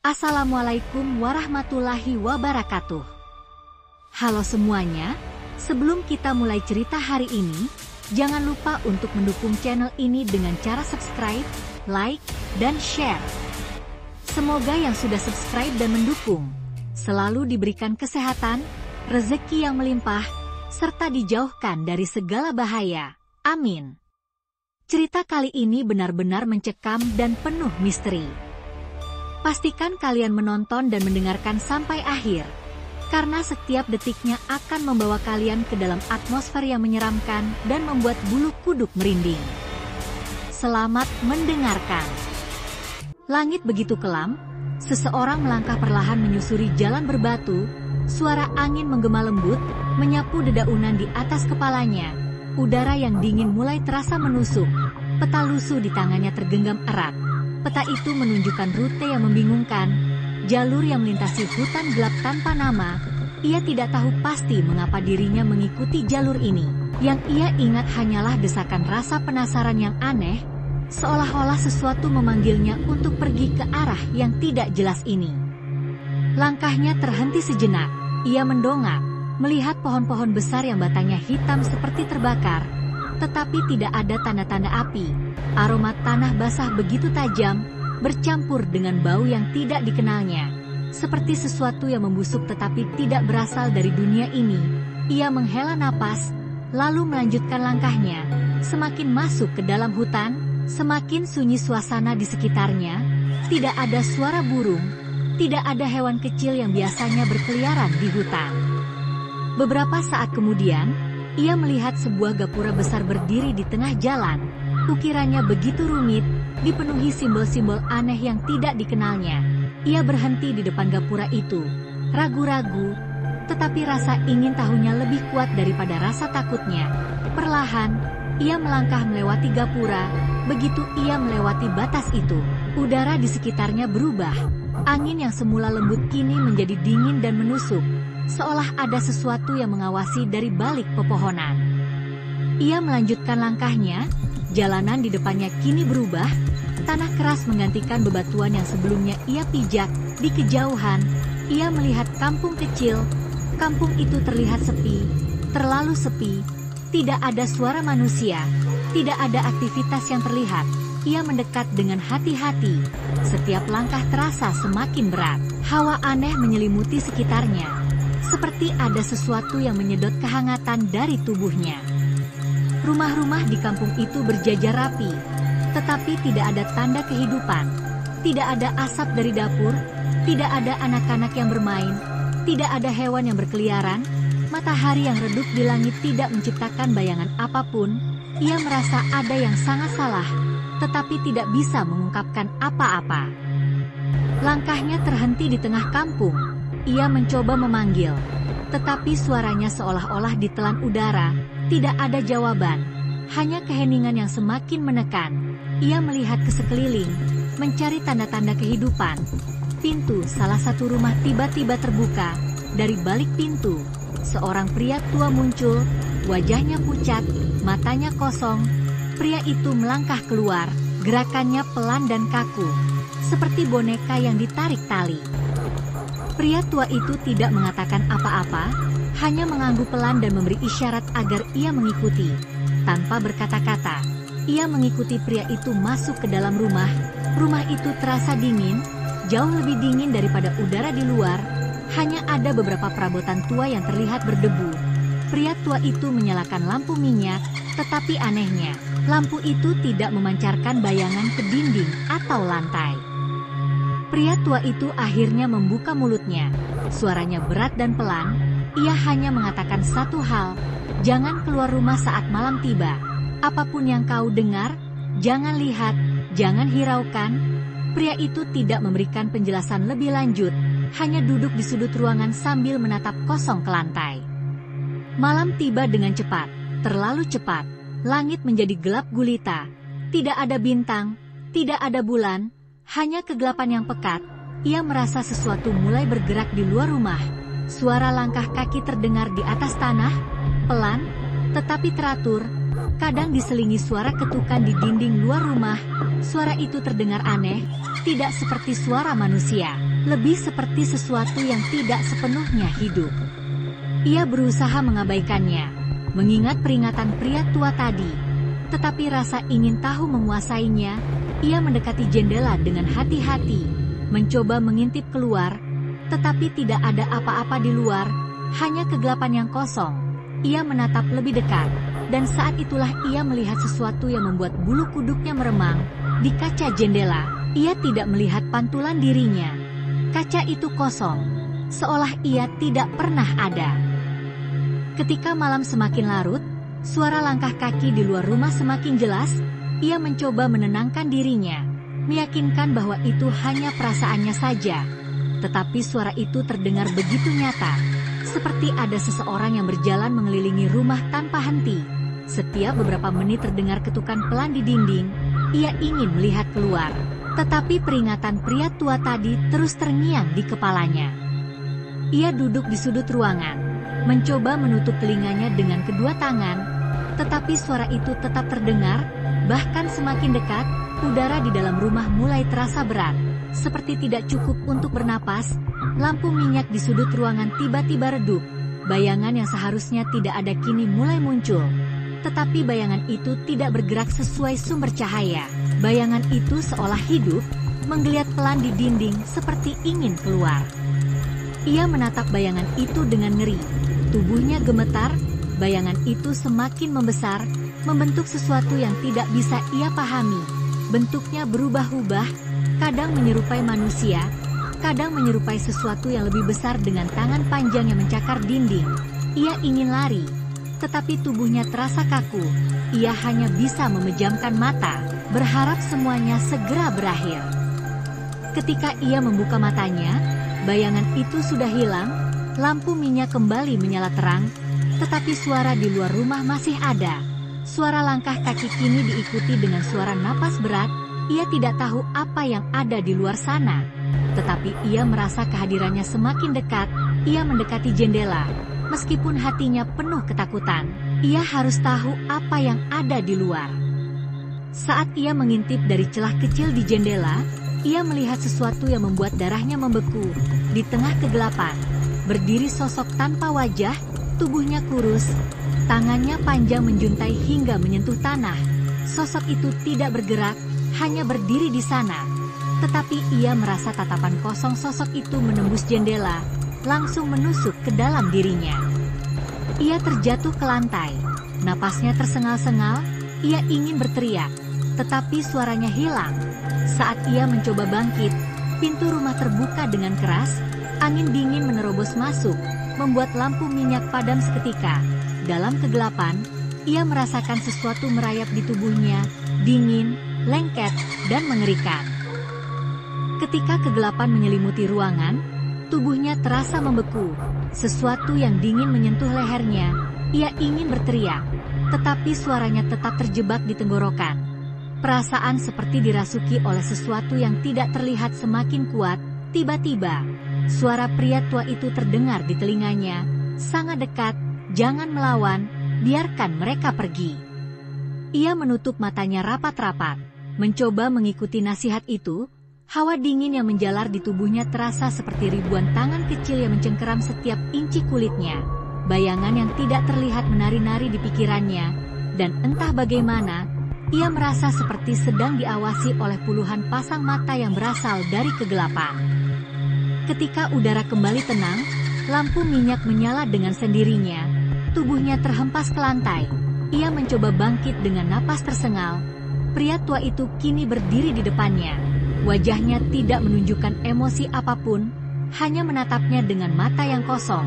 Assalamualaikum warahmatullahi wabarakatuh. Halo semuanya, sebelum kita mulai cerita hari ini, jangan lupa untuk mendukung channel ini dengan cara subscribe, like, dan share. Semoga yang sudah subscribe dan mendukung selalu diberikan kesehatan, rezeki yang melimpah, serta dijauhkan dari segala bahaya. Amin. Cerita kali ini benar-benar mencekam dan penuh misteri. Pastikan kalian menonton dan mendengarkan sampai akhir, karena setiap detiknya akan membawa kalian ke dalam atmosfer yang menyeramkan dan membuat bulu kuduk merinding. Selamat mendengarkan. Langit begitu kelam, seseorang melangkah perlahan menyusuri jalan berbatu, suara angin menggema lembut, menyapu dedaunan di atas kepalanya, udara yang dingin mulai terasa menusuk, peta lusuh di tangannya tergenggam erat. Peta itu menunjukkan rute yang membingungkan, jalur yang melintasi hutan gelap tanpa nama. Ia tidak tahu pasti mengapa dirinya mengikuti jalur ini. Yang ia ingat hanyalah desakan rasa penasaran yang aneh, seolah-olah sesuatu memanggilnya untuk pergi ke arah yang tidak jelas ini. Langkahnya terhenti sejenak, ia mendongak, melihat pohon-pohon besar yang batangnya hitam seperti terbakar, tetapi tidak ada tanda-tanda api. Aroma tanah basah begitu tajam, bercampur dengan bau yang tidak dikenalnya. Seperti sesuatu yang membusuk tetapi tidak berasal dari dunia ini. Ia menghela napas, lalu melanjutkan langkahnya. Semakin masuk ke dalam hutan, semakin sunyi suasana di sekitarnya. Tidak ada suara burung, tidak ada hewan kecil yang biasanya berkeliaran di hutan. Beberapa saat kemudian, ia melihat sebuah gapura besar berdiri di tengah jalan. Ukirannya begitu rumit, dipenuhi simbol-simbol aneh yang tidak dikenalnya. Ia berhenti di depan gapura itu, ragu-ragu, tetapi rasa ingin tahunya lebih kuat daripada rasa takutnya. Perlahan, ia melangkah melewati gapura. Begitu ia melewati batas itu, udara di sekitarnya berubah. Angin yang semula lembut kini menjadi dingin dan menusuk, seolah ada sesuatu yang mengawasi dari balik pepohonan. Ia melanjutkan langkahnya. Jalanan di depannya kini berubah, tanah keras menggantikan bebatuan yang sebelumnya ia pijak. Di kejauhan, ia melihat kampung kecil. Kampung itu terlihat sepi, terlalu sepi, tidak ada suara manusia, tidak ada aktivitas yang terlihat. Ia mendekat dengan hati-hati, setiap langkah terasa semakin berat. Hawa aneh menyelimuti sekitarnya, seperti ada sesuatu yang menyedot kehangatan dari tubuhnya. Rumah-rumah di kampung itu berjajar rapi, tetapi tidak ada tanda kehidupan. Tidak ada asap dari dapur, tidak ada anak-anak yang bermain, tidak ada hewan yang berkeliaran. Matahari yang redup di langit tidak menciptakan bayangan apapun. Ia merasa ada yang sangat salah, tetapi tidak bisa mengungkapkan apa-apa. Langkahnya terhenti di tengah kampung. Ia mencoba memanggil, tetapi suaranya seolah-olah ditelan udara. Tidak ada jawaban, hanya keheningan yang semakin menekan. Ia melihat ke sekeliling, mencari tanda-tanda kehidupan. Pintu salah satu rumah tiba-tiba terbuka. Dari balik pintu, seorang pria tua muncul, wajahnya pucat, matanya kosong. Pria itu melangkah keluar, gerakannya pelan dan kaku, seperti boneka yang ditarik tali. Pria tua itu tidak mengatakan apa-apa, hanya mengangguk pelan dan memberi isyarat agar ia mengikuti. Tanpa berkata-kata, ia mengikuti pria itu masuk ke dalam rumah. Rumah itu terasa dingin, jauh lebih dingin daripada udara di luar. Hanya ada beberapa perabotan tua yang terlihat berdebu. Pria tua itu menyalakan lampu minyak, tetapi anehnya, lampu itu tidak memancarkan bayangan ke dinding atau lantai. Pria tua itu akhirnya membuka mulutnya. Suaranya berat dan pelan. Ia hanya mengatakan satu hal, jangan keluar rumah saat malam tiba. Apapun yang kau dengar, jangan lihat, jangan hiraukan. Pria itu tidak memberikan penjelasan lebih lanjut, hanya duduk di sudut ruangan sambil menatap kosong ke lantai. Malam tiba dengan cepat, terlalu cepat. Langit menjadi gelap gulita. Tidak ada bintang, tidak ada bulan, hanya kegelapan yang pekat. Ia merasa sesuatu mulai bergerak di luar rumah. Suara langkah kaki terdengar di atas tanah, pelan, tetapi teratur. Kadang diselingi suara ketukan di dinding luar rumah. Suara itu terdengar aneh, tidak seperti suara manusia. lebih seperti sesuatu yang tidak sepenuhnya hidup. Ia berusaha mengabaikannya, mengingat peringatan pria tua tadi. Tetapi rasa ingin tahu menguasainya. Ia mendekati jendela dengan hati-hati, mencoba mengintip keluar, tetapi tidak ada apa-apa di luar, hanya kegelapan yang kosong. Ia menatap lebih dekat, dan saat itulah ia melihat sesuatu yang membuat bulu kuduknya meremang. Di kaca jendela, ia tidak melihat pantulan dirinya. Kaca itu kosong, seolah ia tidak pernah ada. Ketika malam semakin larut, suara langkah kaki di luar rumah semakin jelas. Ia mencoba menenangkan dirinya, meyakinkan bahwa itu hanya perasaannya saja. Tetapi suara itu terdengar begitu nyata, seperti ada seseorang yang berjalan mengelilingi rumah tanpa henti. Setiap beberapa menit terdengar ketukan pelan di dinding. Ia ingin melihat keluar, tetapi peringatan pria tua tadi terus terngiang di kepalanya. Ia duduk di sudut ruangan, mencoba menutup telinganya dengan kedua tangan, tetapi suara itu tetap terdengar. Bahkan semakin dekat, udara di dalam rumah mulai terasa berat, seperti tidak cukup untuk bernapas. Lampu minyak di sudut ruangan tiba-tiba redup. Bayangan yang seharusnya tidak ada kini mulai muncul. Tetapi bayangan itu tidak bergerak sesuai sumber cahaya. Bayangan itu seolah hidup, menggeliat pelan di dinding seperti ingin keluar. Ia menatap bayangan itu dengan ngeri. Tubuhnya gemetar, bayangan itu semakin membesar, membentuk sesuatu yang tidak bisa ia pahami. Bentuknya berubah-ubah, kadang menyerupai manusia, kadang menyerupai sesuatu yang lebih besar dengan tangan panjang yang mencakar dinding. Ia ingin lari, tetapi tubuhnya terasa kaku. Ia hanya bisa memejamkan mata, berharap semuanya segera berakhir. Ketika ia membuka matanya, bayangan itu sudah hilang, lampu minyak kembali menyala terang, tetapi suara di luar rumah masih ada. Suara langkah kaki kini diikuti dengan suara napas berat. Ia tidak tahu apa yang ada di luar sana, tetapi ia merasa kehadirannya semakin dekat. Ia mendekati jendela, meskipun hatinya penuh ketakutan. Ia harus tahu apa yang ada di luar. Saat ia mengintip dari celah kecil di jendela, ia melihat sesuatu yang membuat darahnya membeku. Di tengah kegelapan, berdiri sosok tanpa wajah, tubuhnya kurus, tangannya panjang menjuntai hingga menyentuh tanah. Sosok itu tidak bergerak, hanya berdiri di sana. Tetapi ia merasa tatapan kosong sosok itu menembus jendela, langsung menusuk ke dalam dirinya. Ia terjatuh ke lantai, napasnya tersengal-sengal. Ia ingin berteriak, tetapi suaranya hilang. Saat ia mencoba bangkit, pintu rumah terbuka dengan keras. Angin dingin menerobos masuk, membuat lampu minyak padam seketika. Dalam kegelapan, ia merasakan sesuatu merayap di tubuhnya, dingin, lengket, dan mengerikan. Ketika kegelapan menyelimuti ruangan, tubuhnya terasa membeku. Sesuatu yang dingin menyentuh lehernya. Ia ingin berteriak, tetapi suaranya tetap terjebak di tenggorokan. Perasaan seperti dirasuki oleh sesuatu yang tidak terlihat semakin kuat. Tiba-tiba, suara pria tua itu terdengar di telinganya, sangat dekat. Jangan melawan, biarkan mereka pergi. Ia menutup matanya rapat-rapat, mencoba mengikuti nasihat itu. Hawa dingin yang menjalar di tubuhnya terasa seperti ribuan tangan kecil yang mencengkeram setiap inci kulitnya. Bayangan yang tidak terlihat menari-nari di pikirannya, dan entah bagaimana, ia merasa seperti sedang diawasi oleh puluhan pasang mata yang berasal dari kegelapan. Ketika udara kembali tenang, lampu minyak menyala dengan sendirinya. Tubuhnya terhempas ke lantai. Ia mencoba bangkit dengan napas tersengal. Pria tua itu kini berdiri di depannya. Wajahnya tidak menunjukkan emosi apapun, hanya menatapnya dengan mata yang kosong.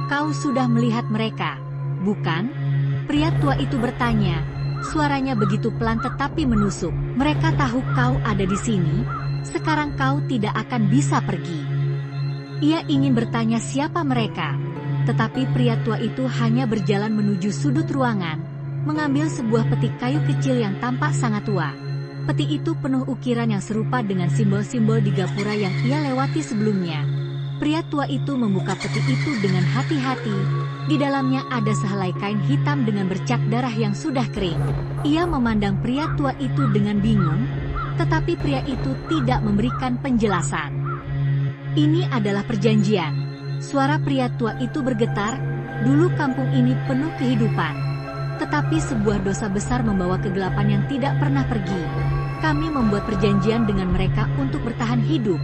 "Kau sudah melihat mereka, bukan?" Pria tua itu bertanya. Suaranya begitu pelan tetapi menusuk. "Mereka tahu kau ada di sini. Sekarang kau tidak akan bisa pergi." Ia ingin bertanya siapa mereka, tetapi pria tua itu hanya berjalan menuju sudut ruangan, mengambil sebuah peti kayu kecil yang tampak sangat tua. Peti itu penuh ukiran yang serupa dengan simbol-simbol di gapura yang ia lewati sebelumnya. Pria tua itu membuka peti itu dengan hati-hati. Di dalamnya ada sehelai kain hitam dengan bercak darah yang sudah kering. Ia memandang pria tua itu dengan bingung, tetapi pria itu tidak memberikan penjelasan. Ini adalah perjanjian. Suara pria tua itu bergetar. Dulu kampung ini penuh kehidupan. Tetapi sebuah dosa besar membawa kegelapan yang tidak pernah pergi. Kami membuat perjanjian dengan mereka untuk bertahan hidup.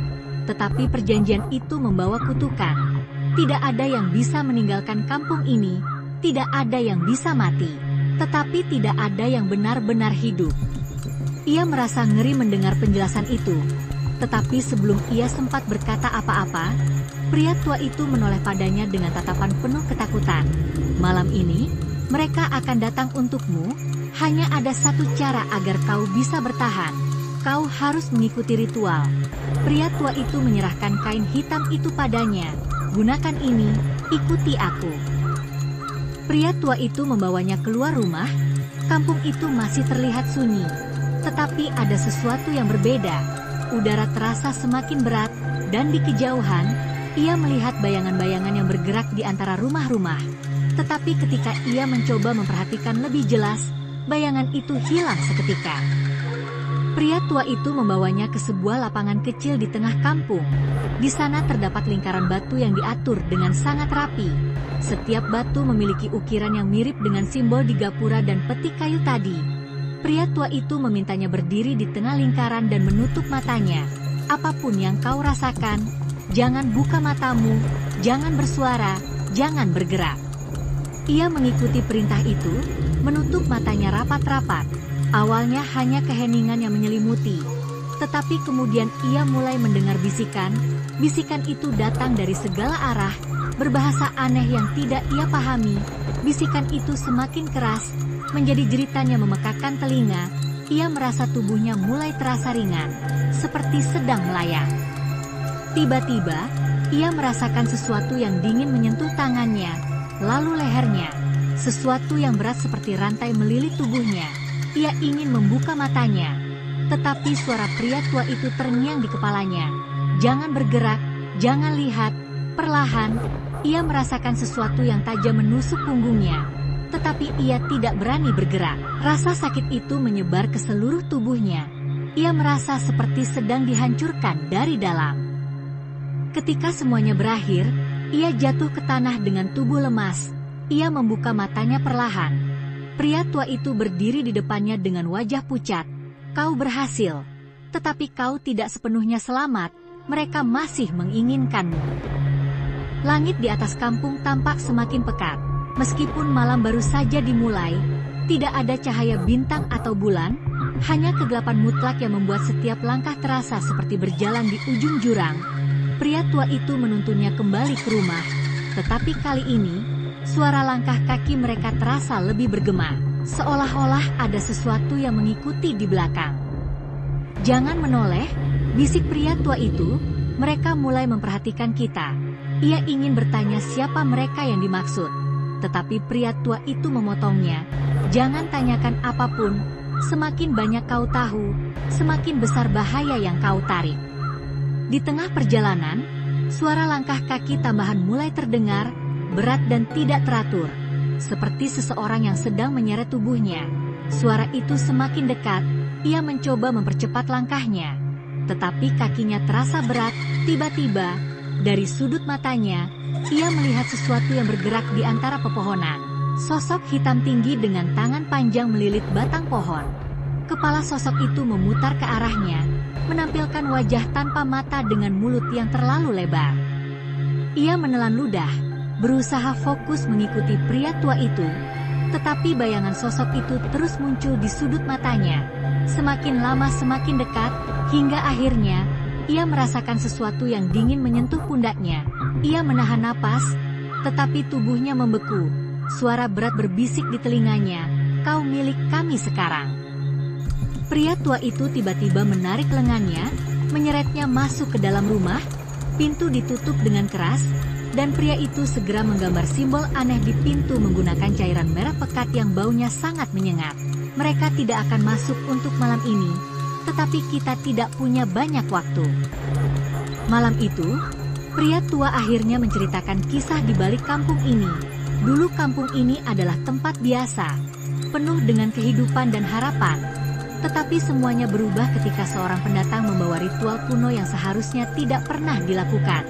Tetapi perjanjian itu membawa kutukan. Tidak ada yang bisa meninggalkan kampung ini. Tidak ada yang bisa mati. Tetapi tidak ada yang benar-benar hidup. Ia merasa ngeri mendengar penjelasan itu. Tetapi sebelum ia sempat berkata apa-apa, pria tua itu menoleh padanya dengan tatapan penuh ketakutan. Malam ini, mereka akan datang untukmu. Hanya ada satu cara agar kau bisa bertahan. Kau harus mengikuti ritual. Pria tua itu menyerahkan kain hitam itu padanya. Gunakan ini, ikuti aku. Pria tua itu membawanya keluar rumah. Kampung itu masih terlihat sunyi. Tetapi ada sesuatu yang berbeda. Udara terasa semakin berat, dan di kejauhan, ia melihat bayangan-bayangan yang bergerak di antara rumah-rumah. Tetapi ketika ia mencoba memperhatikan lebih jelas, bayangan itu hilang seketika. Pria tua itu membawanya ke sebuah lapangan kecil di tengah kampung. Di sana terdapat lingkaran batu yang diatur dengan sangat rapi. Setiap batu memiliki ukiran yang mirip dengan simbol di gapura dan peti kayu tadi. Pria tua itu memintanya berdiri di tengah lingkaran dan menutup matanya. Apapun yang kau rasakan, jangan buka matamu, jangan bersuara, jangan bergerak. Ia mengikuti perintah itu, menutup matanya rapat-rapat. Awalnya hanya keheningan yang menyelimuti. Tetapi kemudian ia mulai mendengar bisikan. Bisikan itu datang dari segala arah, berbahasa aneh yang tidak ia pahami. Bisikan itu semakin keras, menjadi jeritan yang memekakan telinga. Ia merasa tubuhnya mulai terasa ringan, seperti sedang melayang. Tiba-tiba, ia merasakan sesuatu yang dingin menyentuh tangannya, lalu lehernya. Sesuatu yang berat seperti rantai melilit tubuhnya. Ia ingin membuka matanya, tetapi suara pria tua itu terngiang di kepalanya. Jangan bergerak, jangan lihat. Perlahan, ia merasakan sesuatu yang tajam menusuk punggungnya. Tetapi ia tidak berani bergerak. Rasa sakit itu menyebar ke seluruh tubuhnya. Ia merasa seperti sedang dihancurkan dari dalam. Ketika semuanya berakhir, ia jatuh ke tanah dengan tubuh lemas. Ia membuka matanya perlahan. Pria tua itu berdiri di depannya dengan wajah pucat. Kau berhasil, tetapi kau tidak sepenuhnya selamat. Mereka masih menginginkanmu. Langit di atas kampung tampak semakin pekat. Meskipun malam baru saja dimulai, tidak ada cahaya bintang atau bulan, hanya kegelapan mutlak yang membuat setiap langkah terasa seperti berjalan di ujung jurang. Pria tua itu menuntunnya kembali ke rumah, tetapi kali ini, suara langkah kaki mereka terasa lebih bergema, seolah-olah ada sesuatu yang mengikuti di belakang. Jangan menoleh, bisik pria tua itu, mereka mulai memperhatikan kita. Ia ingin bertanya siapa mereka yang dimaksud. Tetapi pria tua itu memotongnya. Jangan tanyakan apapun, semakin banyak kau tahu, semakin besar bahaya yang kau tarik. Di tengah perjalanan, suara langkah kaki tambahan mulai terdengar, berat dan tidak teratur. Seperti seseorang yang sedang menyeret tubuhnya. Suara itu semakin dekat, ia mencoba mempercepat langkahnya. Tetapi kakinya terasa berat, tiba-tiba, dari sudut matanya, ia melihat sesuatu yang bergerak di antara pepohonan. Sosok hitam tinggi dengan tangan panjang melilit batang pohon. Kepala sosok itu memutar ke arahnya, menampilkan wajah tanpa mata dengan mulut yang terlalu lebar. Ia menelan ludah, berusaha fokus mengikuti pria tua itu. Tetapi bayangan sosok itu terus muncul di sudut matanya. Semakin lama semakin dekat, hingga akhirnya, ia merasakan sesuatu yang dingin menyentuh pundaknya. Ia menahan napas, tetapi tubuhnya membeku. Suara berat berbisik di telinganya, kau milik kami sekarang. Pria tua itu tiba-tiba menarik lengannya, menyeretnya masuk ke dalam rumah. Pintu ditutup dengan keras, dan pria itu segera menggambar simbol aneh di pintu menggunakan cairan merah pekat yang baunya sangat menyengat. Mereka tidak akan masuk untuk malam ini, tetapi kita tidak punya banyak waktu. Malam itu, pria tua akhirnya menceritakan kisah di balik kampung ini. Dulu kampung ini adalah tempat biasa, penuh dengan kehidupan dan harapan. Tetapi semuanya berubah ketika seorang pendatang membawa ritual kuno yang seharusnya tidak pernah dilakukan.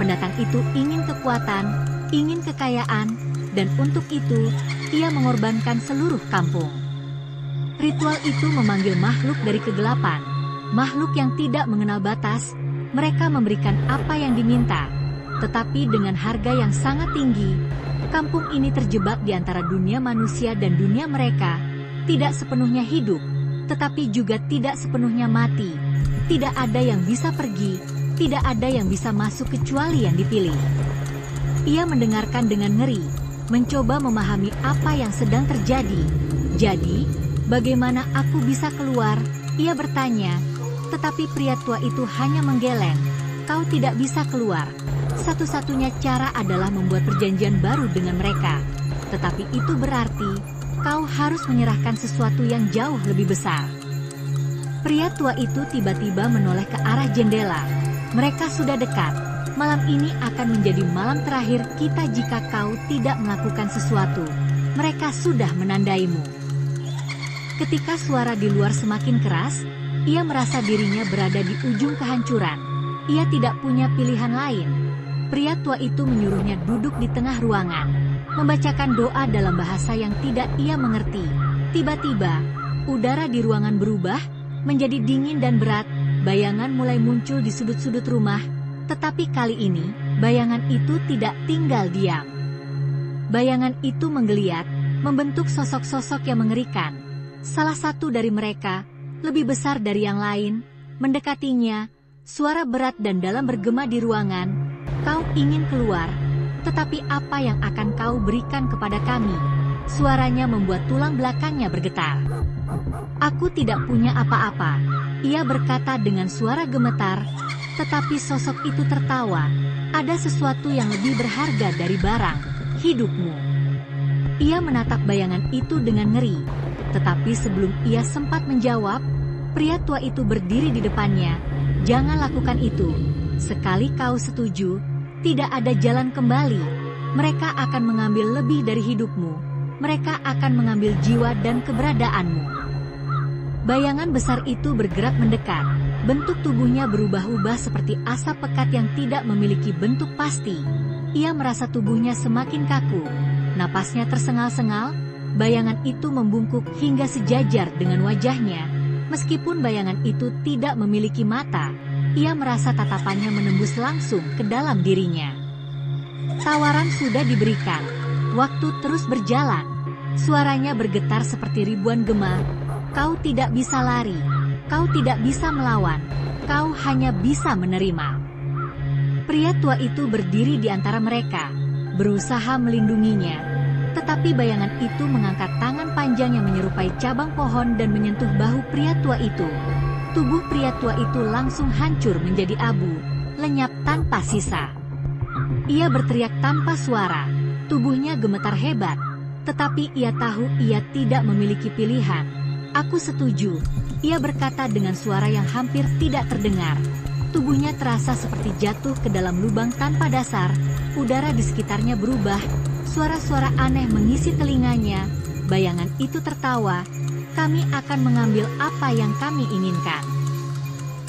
Pendatang itu ingin kekuatan, ingin kekayaan, dan untuk itu, ia mengorbankan seluruh kampung. Ritual itu memanggil makhluk dari kegelapan, makhluk yang tidak mengenal batas. Mereka memberikan apa yang diminta, tetapi dengan harga yang sangat tinggi. Kampung ini terjebak di antara dunia manusia dan dunia mereka, tidak sepenuhnya hidup, tetapi juga tidak sepenuhnya mati. Tidak ada yang bisa pergi, tidak ada yang bisa masuk kecuali yang dipilih. Ia mendengarkan dengan ngeri, mencoba memahami apa yang sedang terjadi. Jadi, bagaimana aku bisa keluar? Ia bertanya, tetapi pria tua itu hanya menggeleng. Kau tidak bisa keluar. Satu-satunya cara adalah membuat perjanjian baru dengan mereka. Tetapi itu berarti, kau harus menyerahkan sesuatu yang jauh lebih besar. Pria tua itu tiba-tiba menoleh ke arah jendela. Mereka sudah dekat. Malam ini akan menjadi malam terakhir kita jika kau tidak melakukan sesuatu. Mereka sudah menandaimu. Ketika suara di luar semakin keras, ia merasa dirinya berada di ujung kehancuran. Ia tidak punya pilihan lain. Pria tua itu menyuruhnya duduk di tengah ruangan, membacakan doa dalam bahasa yang tidak ia mengerti. Tiba-tiba, udara di ruangan berubah, menjadi dingin dan berat. Bayangan mulai muncul di sudut-sudut rumah, tetapi kali ini, bayangan itu tidak tinggal diam. Bayangan itu menggeliat, membentuk sosok-sosok yang mengerikan. Salah satu dari mereka, lebih besar dari yang lain, mendekatinya. Suara berat dan dalam bergema di ruangan, kau ingin keluar, tetapi apa yang akan kau berikan kepada kami? Suaranya membuat tulang belakangnya bergetar. Aku tidak punya apa-apa, ia berkata dengan suara gemetar, tetapi sosok itu tertawa. Ada sesuatu yang lebih berharga dari barang, hidupmu. Ia menatap bayangan itu dengan ngeri, tetapi sebelum ia sempat menjawab, pria tua itu berdiri di depannya. Jangan lakukan itu. Sekali kau setuju, tidak ada jalan kembali. Mereka akan mengambil lebih dari hidupmu. Mereka akan mengambil jiwa dan keberadaanmu. Bayangan besar itu bergerak mendekat. Bentuk tubuhnya berubah-ubah seperti asap pekat yang tidak memiliki bentuk pasti. Ia merasa tubuhnya semakin kaku. Napasnya tersengal-sengal. Bayangan itu membungkuk hingga sejajar dengan wajahnya. Meskipun bayangan itu tidak memiliki mata, ia merasa tatapannya menembus langsung ke dalam dirinya. Tawaran sudah diberikan. Waktu terus berjalan. Suaranya bergetar seperti ribuan gema. Kau tidak bisa lari, kau tidak bisa melawan, kau hanya bisa menerima. Pria tua itu berdiri di antara mereka, berusaha melindunginya. Tetapi bayangan itu mengangkat tangan panjang yang menyerupai cabang pohon dan menyentuh bahu pria tua itu. Tubuh pria tua itu langsung hancur menjadi abu, lenyap tanpa sisa. Ia berteriak tanpa suara, tubuhnya gemetar hebat. Tetapi ia tahu ia tidak memiliki pilihan. Aku setuju, ia berkata dengan suara yang hampir tidak terdengar. Tubuhnya terasa seperti jatuh ke dalam lubang tanpa dasar. Udara di sekitarnya berubah. Suara-suara aneh mengisi telinganya. Bayangan itu tertawa. Kami akan mengambil apa yang kami inginkan.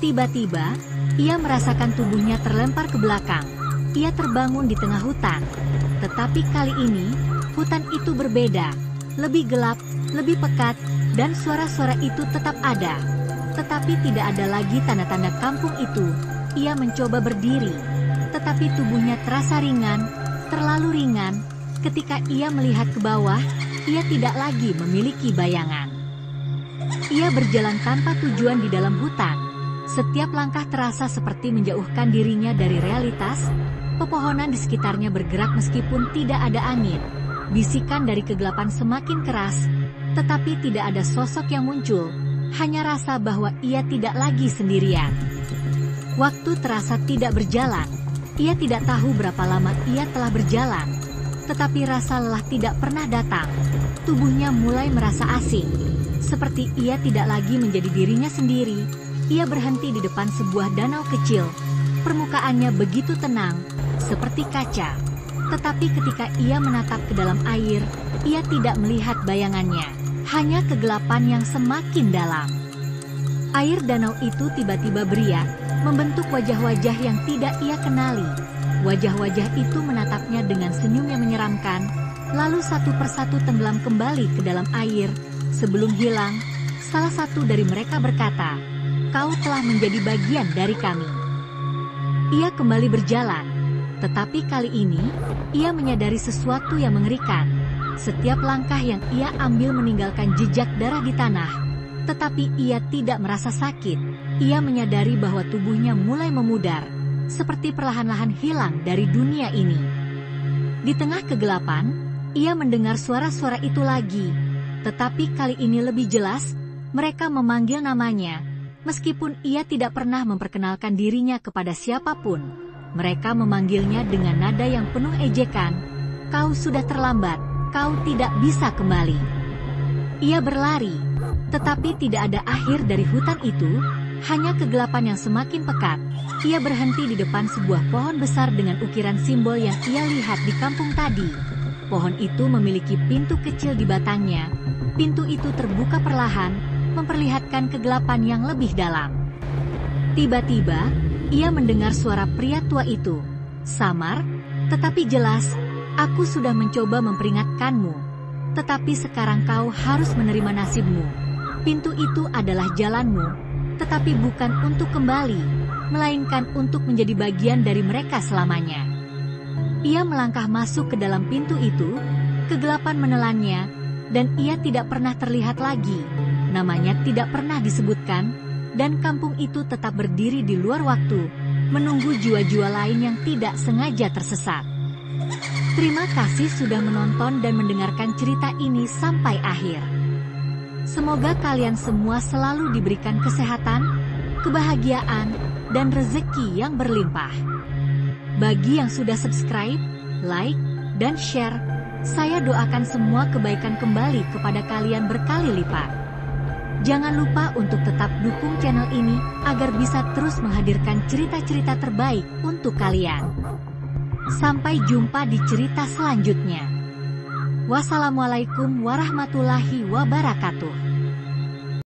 Tiba-tiba, ia merasakan tubuhnya terlempar ke belakang. Ia terbangun di tengah hutan. Tetapi kali ini, hutan itu berbeda. Lebih gelap, lebih pekat, dan suara-suara itu tetap ada. Tetapi tidak ada lagi tanda-tanda kampung itu. Ia mencoba berdiri, tetapi tubuhnya terasa ringan, terlalu ringan. Ketika ia melihat ke bawah, ia tidak lagi memiliki bayangan. Ia berjalan tanpa tujuan di dalam hutan. Setiap langkah terasa seperti menjauhkan dirinya dari realitas. Pepohonan di sekitarnya bergerak meskipun tidak ada angin. Bisikan dari kegelapan semakin keras, tetapi tidak ada sosok yang muncul, hanya rasa bahwa ia tidak lagi sendirian. Waktu terasa tidak berjalan, ia tidak tahu berapa lama ia telah berjalan, tetapi rasa lelah tidak pernah datang. Tubuhnya mulai merasa asing, seperti ia tidak lagi menjadi dirinya sendiri. Ia berhenti di depan sebuah danau kecil, permukaannya begitu tenang, seperti kaca. Tetapi ketika ia menatap ke dalam air, ia tidak melihat bayangannya. hanya kegelapan yang semakin dalam. Air danau itu tiba-tiba beriak, membentuk wajah-wajah yang tidak ia kenali. Wajah-wajah itu menatapnya dengan senyum yang menyeramkan, lalu satu persatu tenggelam kembali ke dalam air. Sebelum hilang, salah satu dari mereka berkata, "Kau telah menjadi bagian dari kami." Ia kembali berjalan, tetapi kali ini, ia menyadari sesuatu yang mengerikan. Setiap langkah yang ia ambil meninggalkan jejak darah di tanah, tetapi ia tidak merasa sakit. Ia menyadari bahwa tubuhnya mulai memudar, seperti perlahan-lahan hilang dari dunia ini. Di tengah kegelapan, ia mendengar suara-suara itu lagi, tetapi kali ini lebih jelas, mereka memanggil namanya. Meskipun ia tidak pernah memperkenalkan dirinya kepada siapapun, mereka memanggilnya dengan nada yang penuh ejekan, "Kau sudah terlambat, kau tidak bisa kembali." Ia berlari, tetapi tidak ada akhir dari hutan itu, hanya kegelapan yang semakin pekat. Ia berhenti di depan sebuah pohon besar dengan ukiran simbol yang ia lihat di kampung tadi. Pohon itu memiliki pintu kecil di batangnya. Pintu itu terbuka perlahan, memperlihatkan kegelapan yang lebih dalam. Tiba-tiba, ia mendengar suara pria tua itu. Samar, tetapi jelas, "Aku sudah mencoba memperingatkanmu. Tetapi sekarang kau harus menerima nasibmu. Pintu itu adalah jalanmu, tetapi bukan untuk kembali, melainkan untuk menjadi bagian dari mereka selamanya." Ia melangkah masuk ke dalam pintu itu, kegelapan menelannya, dan ia tidak pernah terlihat lagi. Namanya tidak pernah disebutkan, dan kampung itu tetap berdiri di luar waktu, menunggu jiwa-jiwa lain yang tidak sengaja tersesat. Terima kasih sudah menonton dan mendengarkan cerita ini sampai akhir. Semoga kalian semua selalu diberikan kesehatan, kebahagiaan, dan rezeki yang berlimpah. Bagi yang sudah subscribe, like, dan share, saya doakan semua kebaikan kembali kepada kalian berkali lipat. Jangan lupa untuk tetap dukung channel ini agar bisa terus menghadirkan cerita-cerita terbaik untuk kalian. Sampai jumpa di cerita selanjutnya. Wassalamualaikum warahmatullahi wabarakatuh.